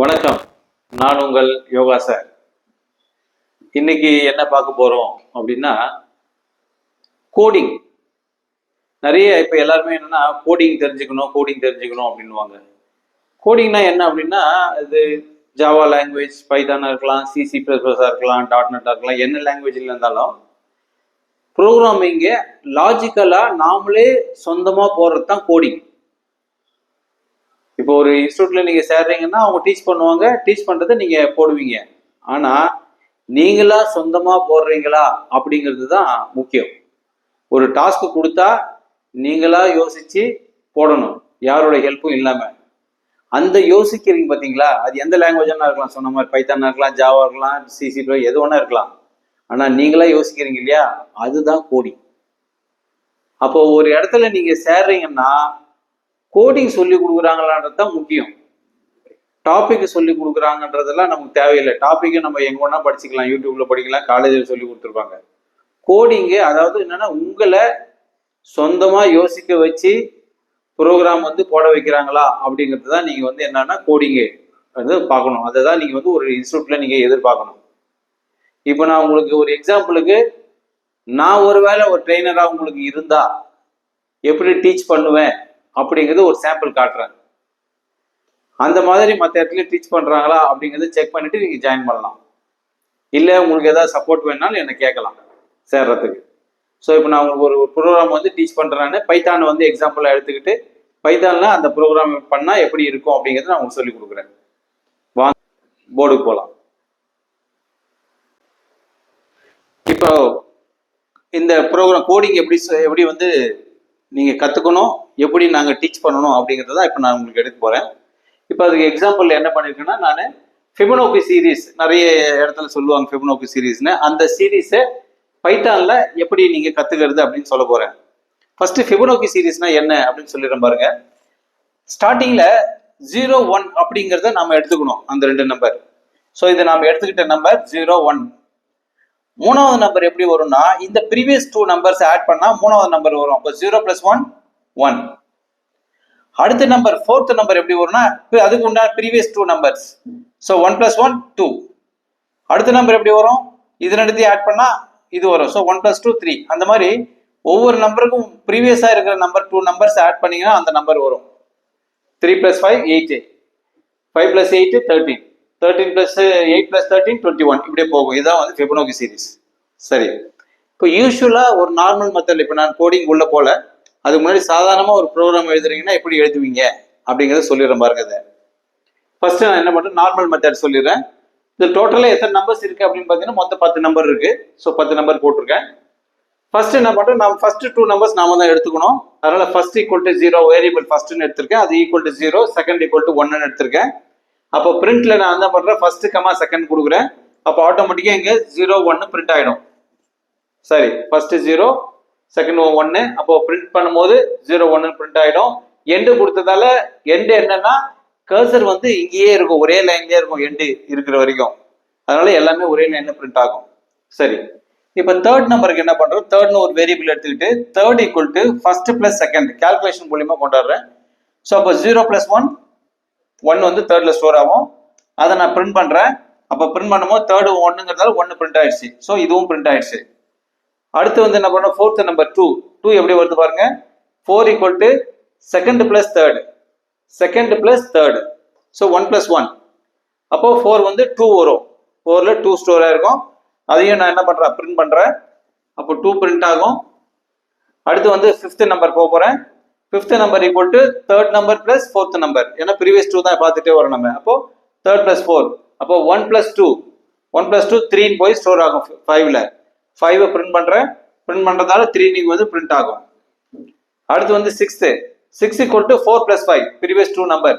வணக்கம், நான் உங்கள் யோகா சார். இன்னைக்கு என்ன பார்க்க போறோம் அப்படின்னா, கோடிங். நிறைய இப்ப எல்லாருமே என்னன்னா கோடிங் தெரிஞ்சுக்கணும் அப்படின்வாங்க. கோடிங்னா என்ன அப்படின்னா, இது ஜாவா லாங்குவேஜ், பைத்தானா இருக்கலாம், சிசி பிளஸ் பிளஸா இருக்கலாம், டாட் நெட்டா இருக்கலாம், என்ன லாங்குவேஜ்ல இருந்தாலும் ப்ரோக்ராமிங்க லாஜிக்கலா நாமளே சொந்தமா போடுறது தான் கோடிங். இப்போ ஒரு இன்ஸ்டியூட்ல நீங்க சேர்றீங்கன்னா அவங்க டீச் பண்ணுவாங்க, டீச் பண்றதை நீங்க போடுவீங்க. ஆனா நீங்களா சொந்தமா போடுறீங்களா அப்படிங்கிறது தான் முக்கியம். ஒரு டாஸ்க் கொடுத்தா நீங்களா யோசிச்சு போடணும், யாரோட ஹெல்ப்பும் இல்லாம. அந்த யோசிக்கிறீங்க பாத்தீங்களா, அது எந்த லாங்குவேஜா இருக்கலாம், சொன்ன மாதிரி பைத்தானா இருக்கலாம், ஜாவா இருக்கலாம், சிசி எது வேணா இருக்கலாம். ஆனா நீங்களா யோசிக்கிறீங்க இல்லையா, அதுதான் கோடிங். அப்போ ஒரு இடத்துல நீங்க சேர்றீங்கன்னா கோடிங் சொல்லி கொடுக்குறாங்களான்றது தான் முக்கியம். டாபிக் சொல்லி கொடுக்குறாங்கன்றதெல்லாம் நமக்கு தேவையில்லை. டாபிக்கை நம்ம எங்க வேணா படிச்சுக்கலாம், யூடியூப்ல படிக்கலாம், காலேஜில் சொல்லி கொடுத்துருப்பாங்க. கோடிங்கு அதாவது என்னன்னா, உங்களை சொந்தமா யோசிக்க வச்சு ப்ரோக்ராம் போட வைக்கிறாங்களா அப்படிங்கிறது தான் நீங்க என்னன்னா கோடிங்கு பார்க்கணும். அதை தான் நீங்க ஒரு இன்ஸ்டியூட்ல நீங்க எதிர்பார்க்கணும். இப்போ நான் உங்களுக்கு ஒரு எக்ஸாம்பிளுக்கு, நான் ஒருவேளை ஒரு ட்ரெயினரா உங்களுக்கு இருந்தா எப்படி டீச் பண்ணுவேன் அப்படிங்கிறது ஒரு சாம்பிள் காட்டுறேன். அந்த மாதிரி மற்ற இடத்துல டீச் பண்றாங்களா அப்படிங்கிறத செக் பண்ணிட்டு நீங்க ஜாயின் பண்ணலாம். இல்லை உங்களுக்கு ஏதாவது சப்போர்ட் வேணாலும் என்ன கேட்கலாம் சேர்றதுக்கு. ஸோ இப்போ நான் உங்களுக்கு ஒரு ப்ரோக்ராம் டீச் பண்றேன்னு பைத்தான் எக்ஸாம்பிளா எடுத்துக்கிட்டு, பைத்தான்ல அந்த ப்ரோக்ராம் பண்ணா எப்படி இருக்கும் அப்படிங்கிறத நான் உங்களுக்கு சொல்லி கொடுக்குறேன். வாங்க போர்டுக்கு போகலாம். இப்போ இந்த ப்ரோக்ராம் கோடிங் எப்படி நீங்க கத்துக்கணும், எப்படி நாங்கள் டீச் பண்ணணும் அப்படிங்கிறத இப்போ நான் உங்களுக்கு எடுக்க போறேன். இப்போ அதுக்கு எக்ஸாம்பிள் என்ன பண்ணிருக்கேன்னா, நான் ஃபிபனோக்கி சீரீஸ், நிறைய இடத்துல சொல்லுவாங்க ஃபிபனோக்கி சீரீஸ்னு, அந்த சீரீஸை பைத்தான்ல எப்படி நீங்க கத்துக்கிறது அப்படின்னு சொல்ல போறேன். ஃபர்ஸ்ட் ஃபிபனோக்கி சீரீஸ்னா என்ன அப்படின்னு சொல்லிடுறேன் பாருங்க. ஸ்டார்டிங்ல 0, 1 அப்படிங்கிறத நாம எடுத்துக்கணும், அந்த ரெண்டு நம்பர். ஸோ இதை நாம எடுத்துக்கிட்ட நம்பர் 0, 1. மூணாவது நம்பர் எப்படி வரும்னா, இந்த ப்ரீவியஸ் 2 நம்பர்ஸ் ஆட் பண்ணா மூணாவது நம்பர் வரும். அப்போ 0 + 1 1. அடுத்த நம்பர் ஃபோர்த் நம்பர் எப்படி வரும்னா, அதுக்கு உண்டான ப்ரீவியஸ் 2 நம்பர்ஸ். ஸோ 1 + 1 2. அடுத்த நம்பர் எப்படி வரும், இது ரெண்டுத்தையும் ஆட் பண்ணா இது வரும். ஸோ 1 + 2 3. அந்த மாதிரி ஒவ்வொரு நம்பருக்கும் ப்ரீவியஸா இருக்கிற நம்பர் 2 நம்பர்ஸ் ஆட் பண்ணீங்கன்னா அந்த நம்பர் வரும். 3 + 5 8, 5 + 8 13, 13 + 8 + 13 21. இப்படியே போகும். இதுதான் ஃபிபனோக்கி சீரீஸ். சரி, இப்போ யூஸ்வலா ஒரு நார்மல் மெத்தட், இப்போ நான் கோடிங் உள்ள போல, அதுக்கு முன்னாடி சாதாரணமா ஒரு ப்ரோக்ராம் எழுதுறீங்கன்னா எப்படி எழுதுவீங்க அப்படிங்கிறத சொல்லிடுறேன் பாருங்க. ஃபர்ஸ்ட் நான் என்ன பண்றேன், நார்மல் மெத்தட் சொல்லிடுறேன். இது டோட்டலா எத்தனை நம்பர்ஸ் இருக்கு அப்படின்னு பாத்தீங்கன்னா மொத்தம் 10 நம்பர் இருக்கு. ஸோ 10 நம்பர் போட்டிருக்கேன். ஃபர்ஸ்ட் என்ன பண்றேன், நம்ம ஃபர்ஸ்ட் 2 நம்பர்ஸ் நாம தான் எடுத்துக்கணும். அதனால ஃபர்ஸ்ட் = 0 வேரியபிள் ஃபர்ஸ்ட்னு எடுத்திருக்கேன். அது = 0, செகண்ட் = 1ன்னு எடுத்திருக்கேன். அப்போ பிரிண்ட்ல நான் என்ன பண்றேன், ஃபர்ஸ்ட் கமா செகண்ட் கொடுக்குறேன். அப்போ ஆட்டோமேட்டிக்கா இங்க 0 1 பிரிண்ட் ஆயிடும். சரி, ஃபர்ஸ்ட் 0, செகண்ட் 1. அப்போ பிரிண்ட் பண்ணும்போது 0 1 பிரிண்ட் ஆயிடும். எண்டு கொடுத்ததால எண்டு என்னன்னா, கர்சர் இங்கேயே இருக்கும், ஒரே லைன்லயே இருக்கும் எண்டு இருக்கிற வரைக்கும். அதனால எல்லாமே ஒரே லைன்ல பிரிண்ட் ஆகும். சரி, இப்போ தேர்ட் நம்பருக்கு என்ன பண்றோம், தேர்ட்னு ஒரு வேரியபிள் எடுத்துக்கிட்டு தேர்ட் = ஃபர்ஸ்ட் + செகண்ட் கால்குலேஷன் மூலியமா கொண்டாடுறேன். ஸோ அப்போ 0 + 1 1 தேர்ட்ல ஸ்டோர் ஆகும். அதை நான் பிரிண்ட் பண்றேன். அப்போ பிரிண்ட் பண்ணும்போது தேர்ட் 1ங்கிறதால 1 பிரிண்ட் ஆயிடுச்சு. ஸோ இதுவும் பிரிண்ட் ஆயிடுச்சு. அடுத்து என்ன பண்றோம், ஃபோர்த் நம்பர் 2 எப்படி வருது பாருங்க. 4 = second + third, second + third. So 1 + 1. அப்போ 4 2 வரும். 4ல 2 ஸ்டோர் ஆயிருக்கும். அதையும் நான் என்ன பண்றேன், பிரிண்ட் பண்றேன். அப்போ 2 பிரிண்ட் ஆகும். அடுத்து ஃபிஃப்த் நம்பர் போறேன். Fifth number = third number + fourth number. ஏன்னா ப்ரீவியஸ் 2 தான் பார்த்துட்டே வரும் நம்ம. அப்போ தேர்ட் + 4. அப்போ 1 + 2, 1 + 2 3 போய் ஸ்டோர் ஆகும் 5ல. 5 பிரிண்ட் பண்றேன். பிரிண்ட் பண்றதால 3 நீங்க பிரிண்ட் ஆகும். அடுத்து 6 = 4 + 5 ப்ரீவியஸ் 2 நம்பர்.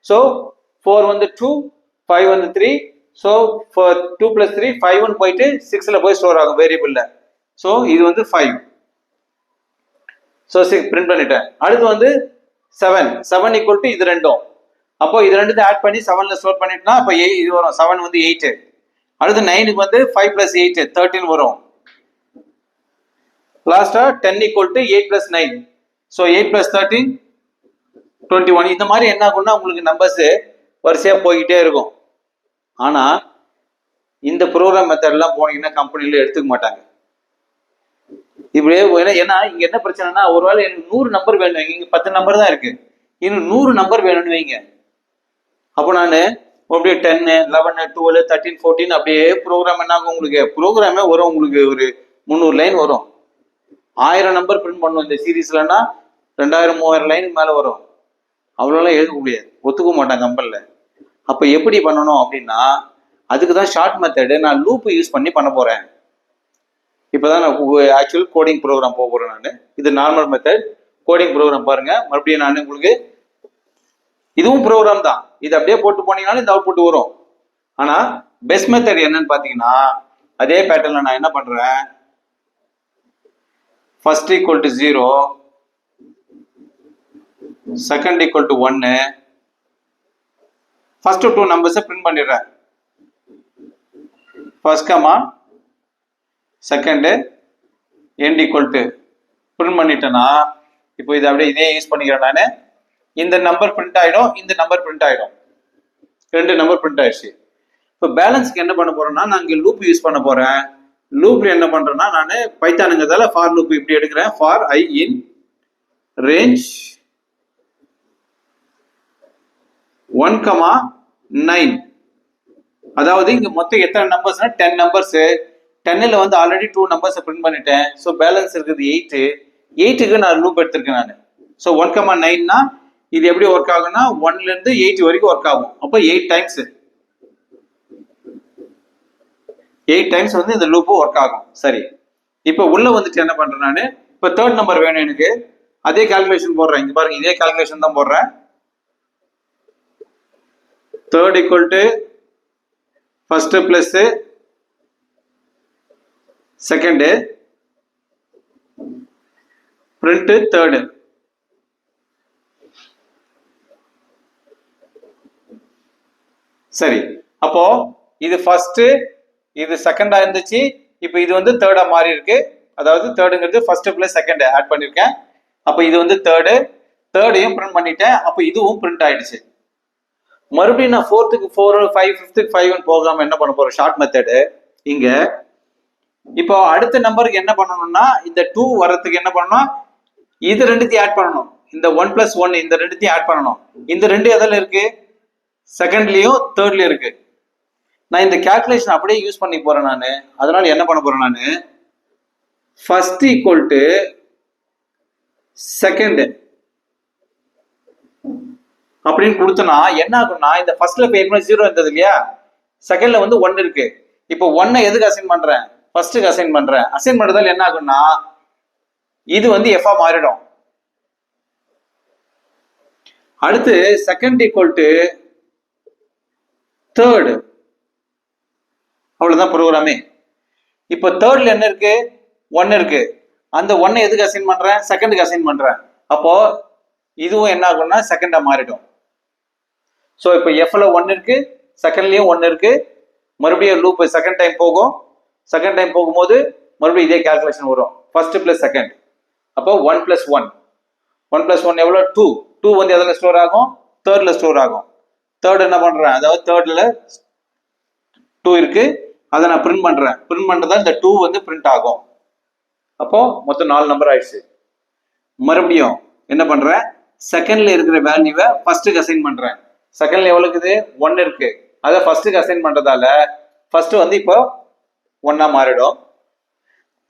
ஸோ 4 2, 5 3. ஸோ 2 + 3 5 போயிட்டு 6ல போய் ஸ்டோர் ஆகும் வேரியபிள்ல. ஸோ இது 5. ஸோ 6 பிரிண்ட் பண்ணிட்டேன். அடுத்து 7 = இது ரெண்டும். அப்போ இது ரெண்டுத்தையும் ஆட் பண்ணி 7ல ஸ்டோர் பண்ணிட்டோம்னா அப்போ இது வரும். 7 8. அடுத்து 9க்கு 5 + 8 13 வரும். லாஸ்டா 10 = 8 + 9. ஸோ 8 + 13 21. இந்த மாதிரி என்ன ஆகும்னா உங்களுக்கு நம்பர்ஸ் வரிசையா போய்கிட்டே இருக்கும். ஆனா இந்த ப்ரோக்ராம் மெத்தட்லாம் போனீங்கன்னா கம்பெனில எடுத்துக்க மாட்டாங்க. இப்படியே ஏன்னா இங்க என்ன பிரச்சனைனா, ஒருவேளை எனக்கு 100 நம்பர் வேணும், இங்க 10 நம்பர் தான் இருக்கு, இன்னும் 100 நம்பர் வேணும்னு வைங்க. அப்போ நான் அப்படியே 10, 11, 12, 13, 14 அப்படியே ப்ரோக்ராம் என்ன ஆகும், உங்களுக்கு ப்ரோக்ராமே வரும், உங்களுக்கு ஒரு 300 லைன் வரும். 1000 நம்பர் பிரிண்ட் பண்ணும் இந்த சீரீஸ்லன்னா 2000, 3000 லைனுக்கு மேல வரும். அவ்வளோலாம் எழுத முடியாது, ஒத்துக்க மாட்டாங்க கம்பெனில. அப்ப எப்படி பண்ணணும் அப்படின்னா, அதுக்கு தான் ஷார்ட் மெத்தடு நான் லூப் யூஸ் பண்ணி பண்ண போறேன். இப்போதான் நான் ஆக்சுவல் கோடிங் ப்ரோக்ராம் போக போறேன். நான் இது நார்மல் மெத்தட் கோடிங் ப்ரோக்ராம் பாருங்க. மறுபடியும் நான் உங்களுக்கு இதுவும் ப்ரோக்ராம் தான், இது அப்படியே போட்டு போனீங்கனாலும் இந்த அவுட்புட் வரும். ஆனா பெஸ்ட் மெத்தட் என்னன்னு பாத்தீங்கன்னா, அதே பேட்டர்ல நான் என்ன பண்றேன், first equal to 0, second equal to 1, first 2 நம்பர்ஸை பிரிண்ட் பண்ணிடுறேன். First comma second end equal to print பண்ணிட்டேன்னா, இப்போ இதை அப்படியே இதே யூஸ் பண்ணிக்கிறேன். நான் இந்த நம்பர் பிரிண்ட் ஆயிடும், இந்த நம்பர் பிரிண்ட் ஆயிடும், 2 நம்பர் பிரிண்ட் ஆயிடுச்சு. இப்போ பேலன்ஸ்க்கு என்ன பண்ண போறேன்னா, நான் இங்கே லூப் யூஸ் பண்ண போறேன். லூப்ல என்ன பண்றேன்னா, நான் பைத்தானுங்கிறதால ஃபார் லூப் இப்படி எடுக்கிறேன். For I in range 1,9. அதாவது இங்க மொத்தம் எத்தனை நம்பர்ஸ்னா 10 நம்பர்ஸ். 10ல வந்து ஆல்ரெடி 2 நம்பர்ஸ் பிரிண்ட் பண்ணிட்டேன். ஸோ பேலன்ஸ் இருக்குது 8. 8க்கு நான் லூப் எடுத்திருக்கேன் நான். ஸோ 1,9னா இது எப்படி ஒர்க் ஆகும்னா 1ல இருந்து 8 வரைக்கும் ஒர்க் ஆகும். அப்போ 8 டைம்ஸ் வந்து இந்த லூப்பு ஒர்க் ஆகும். சரி, இப்போ உள்ள வந்துட்டு என்ன பண்றேன் நான், இப்போ தேர்ட் நம்பர் வேணும் எனக்கு, அதே கால்குலேஷன் போடுறேன். இங்க பாருங்க, இதே கால்குலேஷன் தான் போடுறேன். Third equal to first plus second print third. சரி, அப்போ இது ஃபர்ஸ்ட், இது செகண்டா இருந்துச்சு, இப்போ இது வந்து தேர்டா மாறி இருக்கு. அதாவது தேர்டுங்கிறது ஃபர்ஸ்ட் பிளஸ் செகண்ட் ஆட் பண்ணிருக்கேன். அப்போ இது வந்து தேர்டையும் பிரிண்ட் பண்ணிட்டேன். அப்போ இதுவும் பிரிண்ட் ஆயிடுச்சு. மறுபடியும் நான் 4க்கு 4, 5, 5க்கு 5 போகாம என்ன பண்ண போறேன், ஷார்ட் மெத்தடு. இங்க இப்போ அடுத்த நம்பருக்கு என்ன பண்ணணும்னா, இந்த 2 வரதுக்கு என்ன பண்ணணும், இது ரெண்டுத்தையும் ஆட் பண்ணணும். இந்த 1 + 1 இந்த ரெண்டுத்தையும் ஆட் பண்ணணும். இந்த ரெண்டு எதில் இருக்கு, செகண்ட்லயும் தேர்ட்லயும் இருக்கு. நான் இந்த கால்குலேஷன் அப்படியே யூஸ் பண்ணி போறேன் நான். அதனால என்ன பண்ண போறேன் நான், ஃபர்ஸ்ட் ஈக்குவல் டு செகண்ட் அப்படின்னு கொடுத்தனா என்ன ஆகும்னா, இந்த ஃபர்ஸ்ட்ல ஏற்கனவே 0 இருந்தது இல்லையா, செகண்ட்ல வந்து 1 இருக்கு. இப்போ 1 எதுக்கு அசைன் பண்றேன், ஃபர்ஸ்ட்டுக்கு அசைன் பண்றேன். அசைன் பண்றதால என்ன ஆகும்னா, இது வந்து எஃபா மாறிடும். அடுத்து செகண்ட் ஈக்குவல் டு தேர்டு, அவ்வளவுதான் ப்ரோக்ராமே. இப்போ தேர்ட்ல என்ன இருக்கு, 1 இருக்கு. அந்த 1 எதுக்கு அசைன் பண்றேன், செகண்டுக்கு அசைன் பண்றேன். அப்போ இதுவும் என்ன ஆகும்னா செகண்டா மாறிடும். ஸோ இப்போ எஃப்ல 1 இருக்கு, செகண்ட்லயும் 1 இருக்கு. மறுபடியும் லூப் செகண்ட் டைம் போகும். செகண்ட் டைம் போகும்போது மறுபடியும் இதே கால்குலேஷன் வரும், ஃபர்ஸ்ட் பிளஸ் செகண்ட். அப்போ 1 + 1, 1 + 1 எவ்வளோ, 2. 2 வந்து எதில் ஸ்டோர் ஆகும், தேர்ட்ல ஸ்டோர் ஆகும். தேர்ட் என்ன பண்றேன், அதாவது தேர்ட்ல 2 இருக்கு, அதை நான் பிரிண்ட் பண்றேன். பிரிண்ட் பண்றதா இந்த 2 வந்து பிரிண்ட் ஆகும். அப்போ மொத்தம் 4 நம்பர் ஆயிடுச்சு. மறுபடியும் என்ன பண்றேன், செகண்ட்ல இருக்கிற வேல்யூவை ஃபர்ஸ்ட்டுக்கு அசைன் பண்றேன். செகண்ட்ல எவ்வளவு இருக்குது, 1 இருக்கு. அதை ஃபர்ஸ்ட்டுக்கு அசைன் பண்றதால ஃபர்ஸ்ட் வந்து இப்போ 1ஆ மாறிடும்.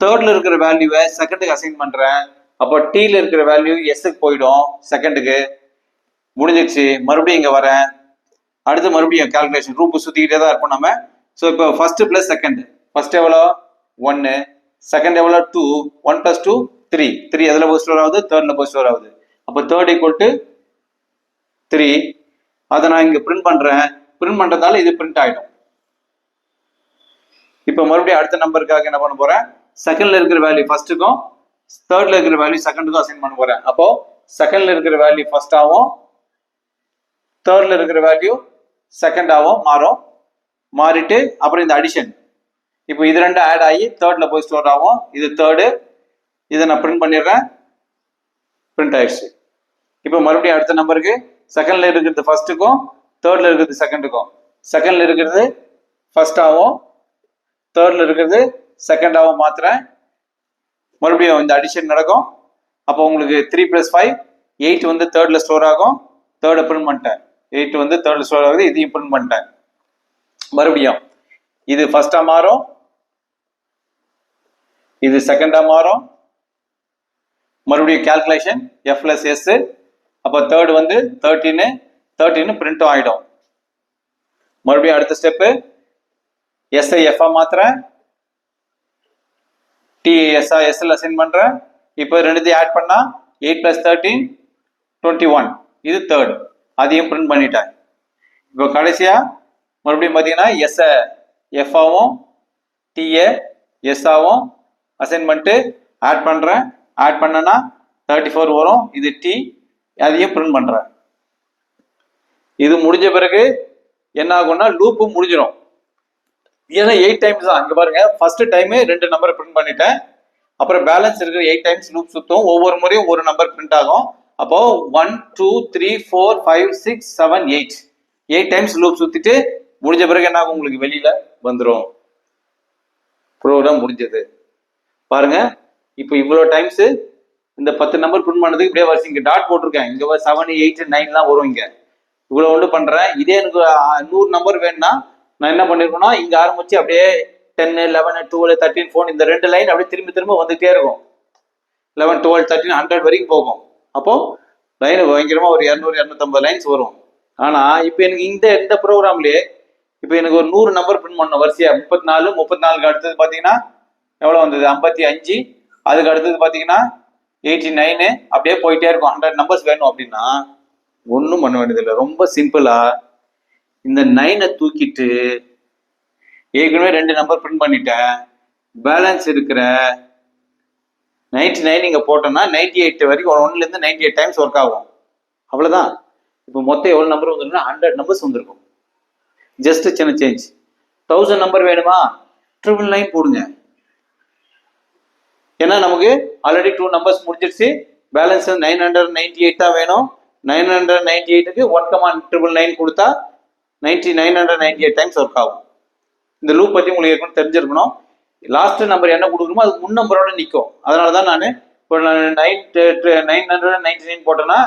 தேர்ட்ல இருக்கிற வேல்யூவை செகண்டுக்கு அசைன் பண்றேன். அப்போ டீல இருக்கிற வேல்யூ எஸ்க்கு போயிடும், செகண்டுக்கு முடிஞ்சிடுச்சு. மறுபடியும் இங்க வரேன். அடுத்து மறுபடியும் கால்குலேஷன் ரூப் சுத்திக்கிட்டே தான் இருப்போம் நம்ம. ஸோ இப்போ ஃபர்ஸ்ட் பிளஸ் செகண்ட், ஃபர்ஸ்ட் எவ்வளோ 1, செகண்ட் எவ்வளோ 2, 1 + 2 3. 3 எதில் போய் ஸ்டோர் ஆகுது, தேர்ட்ல போய் ஸ்டோர் ஆகுது. அப்போ தேர்ட் ஈக்குவல் டு 3. அதை நான் இங்க பிரிண்ட் பண்றேன். பிரிண்ட் பண்றதால இது பிரிண்ட் ஆயிடும். இப்போ மறுபடியும் அடுத்த நம்பருக்காக என்ன பண்ண போறேன், செகண்ட்ல இருக்கிற வேல்யூ ஃபர்ஸ்ட்டுக்கும் தேர்ட்ல இருக்கிற வேல்யூ செகண்டுக்கும் அசைன் பண்ண போறேன். அப்போ செகண்ட்ல இருக்கிற வேல்யூ ஃபர்ஸ்ட் ஆகும், தேர்ட்ல இருக்கிற வேல்யூ செகண்ட் ஆகும், மாறிட்டு அப்புறம் இந்த அடிஷன். இப்போ இது ரெண்டும் ஆட் ஆகி தேர்ட்ல போய் ஸ்டோர் ஆகும். இது தேர்டு, இதை நான் பிரிண்ட் பண்ணிடுறேன், பிரிண்ட் ஆயிடுச்சு. இப்போ மறுபடியும் அடுத்த நம்பருக்கு செகண்ட்ல இருக்கிறது ஃபர்ஸ்ட்டுக்கும் தேர்ட்ல இருக்கிறது செகண்டுக்கும், செகண்ட்ல இருக்கிறது ஃபர்ஸ்டாகவும் தேர்ட்ல இருக்கிறது செகண்டாகவும் மாத்துறேன். மறுபடியும் இந்த அடிஷன் நடக்கும். அப்போ உங்களுக்கு 3 + 5 8 வந்து தேர்ட்ல ஸ்டோர் ஆகும். தேர்டை பிரிண்ட் பண்ணிட்டேன். 8 வந்து தேர்ட்ல ஸ்டோர் ஆகுது. இதையும் பிரிண்ட் பண்ணிட்டேன். மறுபடியும் இது ஃபர்ஸ்டா மாறும், இது செகண்டா மாறும். மறுபடியும் கால்குலேஷன் f + s. அப்போ தேர்ட் வந்து 13 பிரிண்ட் ஆயிடும். மறுபடியும் அடுத்த ஸ்டெப்பு எஸ் ஐ எஃப் மாத்துறேன், டி எஸ் எஸ்ல அசைன் பண்றேன். இப்போ ரெண்டுத்தையும் ஆட் பண்ணா 8 + 13 21. இது தேர்ட், அதையும் பிரிண்ட் பண்ணிட்டேன். இப்போ கடைசியா மறுபடியும் பார்த்தீங்கன்னா எஸ் எஃப் ஆவும் டிஏ எஸ் ஆவும் அசைன் பண்ணிட்டு ஆட் பண்றேன். ஆட் பண்ணனா 34 வரும். இது டி, அதையும் பிரிண்ட் பண்றேன். இது முடிஞ்ச பிறகு என்ன ஆகும்னா லூப்பு முடிஞ்சிடும். ஏன்னா 8 டைம்ஸ் தான். இங்க பாருங்க, ஃபர்ஸ்ட் டைம் 2 நம்பர் பிரிண்ட் பண்ணிட்டேன். அப்புறம் பேலன்ஸ் இருக்கிற 8 டைம்ஸ் லூப் சுத்தும். ஒவ்வொரு முறையும் ஒரு நம்பர் பிரிண்ட் ஆகும். அப்போ 1 2 3 4 5 6 7 8 டைம்ஸ் லூப் சுத்திட்டு முடிஞ்ச பிறகு என்ன ஆகும், உங்களுக்கு வெளியில வந்துடும். ப்ரோக்ராம் முடிஞ்சது. பாருங்க, இப்போ இவ்வளவு டைம்ஸ் இந்த 10 நம்பர் பிரிண்ட் பண்ணதுக்கு இப்படியே வரிசை இங்க டாட் போட்டிருக்கேன். இங்க 7 8 9 தான் வரும். இங்க இவ்வளவு ஒன்று பண்றேன். இதே எனக்கு 100 நம்பர் வேணும்னா நான் என்ன பண்ணிருக்கேன்னா இங்க ஆரம்பிச்சு அப்படியே 10 11 12 13 14 இந்த 2 லைன் அப்படியே திரும்ப திரும்ப வந்துட்டே இருக்கும். 11 12 13 100 வரைக்கும் போகும். அப்போ லைன் பயங்கரமா ஒரு 200 250 லைன்ஸ் வரும். ஆனா இப்போ எனக்கு இந்த ப்ரோக்ராம்லயே இப்போ எனக்கு ஒரு 100 நம்பர் பிரிண்ட் பண்ணணும் வரிசையா. 34 அடுத்தது பாத்தீங்கன்னா எவ்வளவு வந்தது, 55. அதுக்கு அடுத்தது பாத்தீங்கன்னா 89. அப்படியே போயிட்டே இருக்கும். 100 நம்பர்ஸ் வேணும் அப்படின்னா ஒன்றும் பண்ண வேண்டியதில்லை. ரொம்ப சிம்பிளா இந்த 9 தூக்கிட்டு ஏற்கனவே 2 நம்பர் பிரிண்ட் பண்ணிட்டேன். பேலன்ஸ் இருக்கிற 99 இங்க போட்டோம்னா 98 வரைக்கும் 1ல இருந்து 98 டைம்ஸ் ஒர்க் ஆகும். அவ்வளவுதான். இப்போ மொத்தம் எவ்வளவு நம்பர் வந்துருக்குன்னா 100 நம்பர்ஸ் வந்திருக்கும். ஜஸ்ட் சின்ன சேஞ்ச். 1000 நம்பர் வேணுமா, 999 போடுங்க. ஏன்னா நமக்கு ஆல்ரெடி 2 நம்பர்ஸ் முடிஞ்சிருச்சு. பேலன்ஸ் 998 தான் வேணும். 998க்கு 1,999 கொடுத்தா 998 டைம்ஸ் ஒர்க் ஆகும். இந்த லூப் பத்தி உங்களுக்கு ஏற்கனவே தெரிஞ்சிருக்கணும். லாஸ்ட் நம்பர் என்ன கொடுக்கணுமோ அது முன் நம்பரோட நிற்கும். அதனாலதான் நான் இப்போ 999 போட்டேன்னா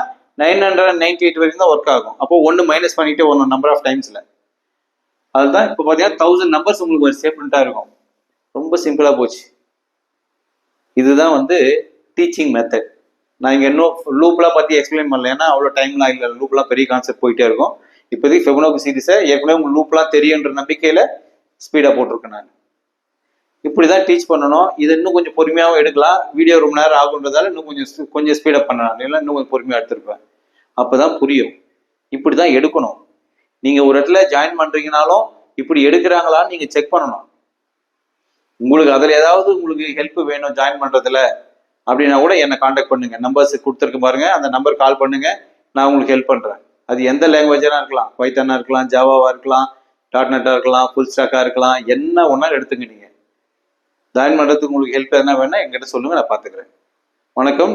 998 வரைக்கும் தான் ஒர்க் ஆகும். அப்போ 1 மைனஸ் பண்ணிட்டே வரணும் நம்பர் ஆஃப் டைம்ஸ்ல. அதுதான் இப்போ பார்த்தீங்கன்னா 1000 நம்பர்ஸ் உங்களுக்கு ஒரு சேஃப்டா இருக்கும். ரொம்ப சிம்பிளா போச்சு. இதுதான் வந்து டீச்சிங் மெத்தட். நான் இங்க இன்னும் லூப்லாம் பத்தி எக்ஸ்பிளைன் பண்ணல, ஏன்னா அவ்வளோ டைம்லாம் இல்லை. லூப்லாம் பெரிய கான்செப்ட் போயிட்டே இருக்கும். இப்போதைக்கு ஃபெபனோக்கி சீரிஸை ஏற்கனவே உங்க லூப்லாம் தெரியுன்ற நம்பிக்கையில ஸ்பீடா போட்டிருக்கேன். நான் இப்படிதான் டீச் பண்ணணும். இது இன்னும் கொஞ்சம் பொறுமையாகவும் எடுக்கலாம். வீடியோ ரொம்ப நேரம் ஆகுன்றதால இன்னும் கொஞ்சம் ஸ்பீடப் பண்ணலாம். இல்லை இன்னும் கொஞ்சம் பொறுமையாக எடுத்திருப்பேன். அப்போதான் புரியும். இப்படிதான் எடுக்கணும். நீங்க ஒரு இடத்துல ஜாயின் பண்றீங்கனாலும் இப்படி எடுக்கிறாங்களான்னு நீங்க செக் பண்ணணும். உங்களுக்கு அதுல ஏதாவது உங்களுக்கு ஹெல்ப் வேணும் ஜாயின் பண்றதுல அப்படின்னா கூட என்னை காண்டாக்ட் பண்ணுங்க. நம்பர்ஸ் கொடுத்துருக்கு பாருங்க, அந்த நம்பர் கால் பண்ணுங்க. நான் உங்களுக்கு ஹெல்ப் பண்றேன். அது எந்த லாங்குவேஜா இருக்கலாம், பைத்தானா இருக்கலாம், ஜாவாவா இருக்கலாம், .NET இருக்கலாம், ஃபுல் ஸ்டாக்கா இருக்கலாம், என்ன ஒன்னாலும் எடுத்துங்க. நீங்க ஜாயின் பண்றதுக்கு உங்களுக்கு ஹெல்ப் எதனா வேணா என்கிட்ட சொல்லுங்க, நான் பாத்துக்கிறேன். வணக்கம்.